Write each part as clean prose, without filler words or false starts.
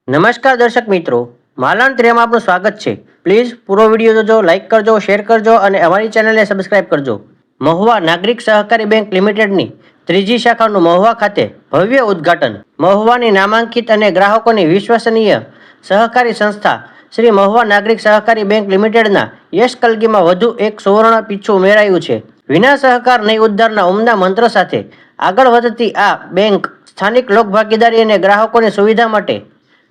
નમસ્કાર દર્શક મિત્રો, માલાન ત્રેમાં આપનું સ્વાગત છે. પ્લીઝ પૂરો વિડીયો જોજો, લાઇક કરજો, શેર કરજો અને અમારી ચેનલને સબસ્ક્રાઇબ કરજો. મહુવા નાગરિક સહકારી બેંક લિમિટેડની ત્રીજી શાખાનું મહુવા ખાતે ભવ્ય ઉદ્ઘાટન. મહુવાની નામાંકિત અને ગ્રાહકોની વિશ્વસનીય સહકારી સંસ્થા શ્રી મહુવા નાગરિક સહકારી બેંક લિમિટેડના યશ કલગીમાં વધુ એક સુવર્ણ પીછું ઉમેરાયું છે. વિના સહકાર નહીં ઉદ્ધારના ઉમદા મંત્ર સાથે આગળ વધતી આ બેંક સ્થાનિક લોકભાગીદારી અને ગ્રાહકોની સુવિધા માટે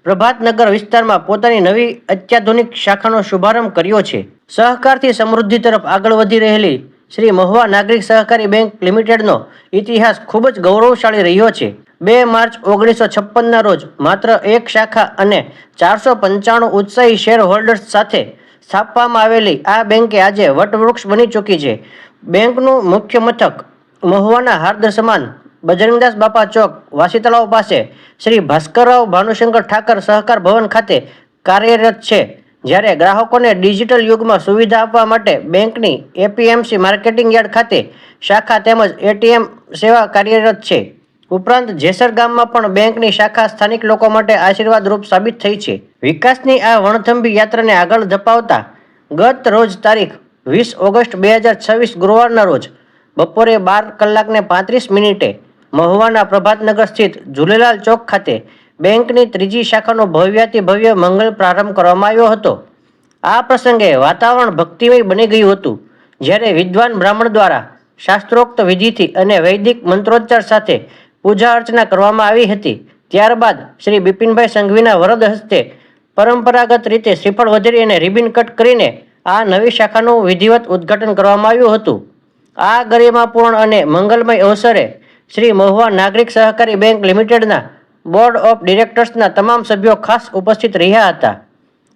પ્રભાતનગર વિસ્તારમાં પોતાની નવી અત્યાધુનિક શાખાનો શુભારંભ કર્યો છે. સહકારથી સમૃદ્ધિ તરફ આગળ વધી રહેલી શ્રી મહુવા નાગરિક સહકારી બેંક લિમિટેડનો ઇતિહાસ ખૂબ જ ગૌરવશાળી રહ્યો છે. 2 માર્ચ 1956ના રોજ માત્ર એક શાખા અને 495 ઉત્સાહી શેર હોલ્ડર્સ સાથે સ્થાપવામાં આવેલી આ બેંકે આજે વટવૃક્ષ બની ચૂકી છે. બેંકનું મુખ્ય મથક મહુવાના હાર્દ સમાન બજરંગદાસ બાપા ચોક, વાસી તળાવ પાસે શ્રી ભાસ્કરરાવ ભાનુશંકર ઠાકર સહકાર ભવન ખાતે કાર્યરત છે. જ્યારે ગ્રાહકોને ડિજિટલ યુગમાં સુવિધા આપવા માટે બેંકની એપીએમસી માર્કેટિંગ યાર્ડ ખાતે શાખા તેમજ એટીએમ સેવા કાર્યરત છે. ઉપરાંત જેસર ગામમાં પણ બેંકની શાખા સ્થાનિક લોકો માટે આશીર્વાદરૂપ સાબિત થઈ છે. વિકાસની આ વણથંભી યાત્રાને આગળ ધપાવતા ગત રોજ તારીખ 20 ઓગસ્ટ 2026 ગુરુવારના રોજ બપોરે 12:35 મહુવાના પ્રભાતનગર સ્થિત ઝૂલેલાલ ચોક ખાતે બેંકની ત્રીજી શાખાનો ભવ્યાતિ ભવ્ય મંગલ પ્રારંભ કરવામાં આવ્યો હતો. આ પ્રસંગે વાતાવરણ ભક્તિમય બની ગયું હતું. જ્યારે વિદ્વાન બ્રાહ્મણ દ્વારા શાસ્ત્રોક્ત વિધિથી અને વૈદિક મંત્રોચ્ચાર સાથે પૂજા અર્ચના કરવામાં આવી હતી. ત્યારબાદ શ્રી બિપિનભાઈ સંઘવીના વરદ હસ્તે પરંપરાગત રીતે શ્રીફળ વધેરી અને રિબિન કટ કરીને આ નવી શાખાનું વિધિવત ઉદ્ઘાટન કરવામાં આવ્યું હતું. આ ગરિમાપૂર્ણ અને મંગલમય અવસરે શ્રી મહુવા નાગરિક સહકારી બેંક લિમિટેડના બોર્ડ ઓફ ડિરેક્ટર્સના તમામ સભ્યો ખાસ ઉપસ્થિત રહ્યા હતા.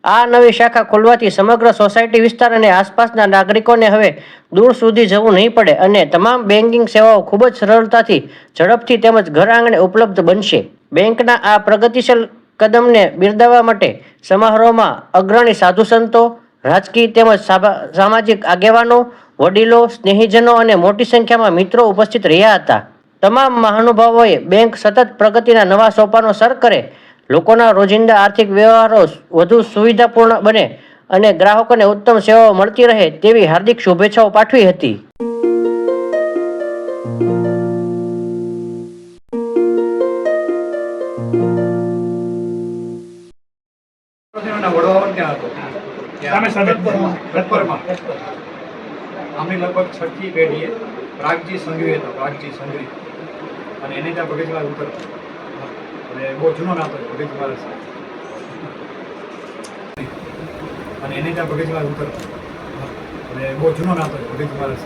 આ નવી શાખા ખોલવાથી સમગ્ર સોસાયટી વિસ્તાર અને આસપાસના નાગરિકોને હવે દૂર સુધી જવું નહીં પડે અને તમામ બેન્કિંગ સેવાઓ ખૂબ જ સરળતાથી, ઝડપથી તેમજ ઘર આંગણે ઉપલબ્ધ બનશે. બેંકના આ પ્રગતિશીલ કદમને બિરદાવવા માટે સમારોહમાં અગ્રણી સાધુ સંતો, રાજકીય તેમજ સામાજિક આગેવાનો, વડીલો, સ્નેહીજનો અને મોટી સંખ્યામાં મિત્રો ઉપસ્થિત રહ્યા હતા. તમામ મહાનુભાવોએ બેંક સતત પ્રગતિના નવા સોપાનો સર કરે, લોકોના રોજિંદા આર્થિક વ્યવહારો વધુ સુવિધાપૂર્ણ બને અને ગ્રાહકોને ઉત્તમ સેવાઓ મળતી રહે તેવી હાર્દિક શુભેચ્છાઓ પાઠવી હતી. આમની લગભગ 6ઠી પેઢીએ પ્રાગજી સંઘવી હતો, પ્રાગજી સંઘવી, અને એને ત્યાં બગીચવાડ ઉતર અને બહુ જૂનો નાતો બગીચવાડ અને એને ત્યાં બગીચવાડ ઉતર અને બહુ જૂનો નાતો બગીચવાડ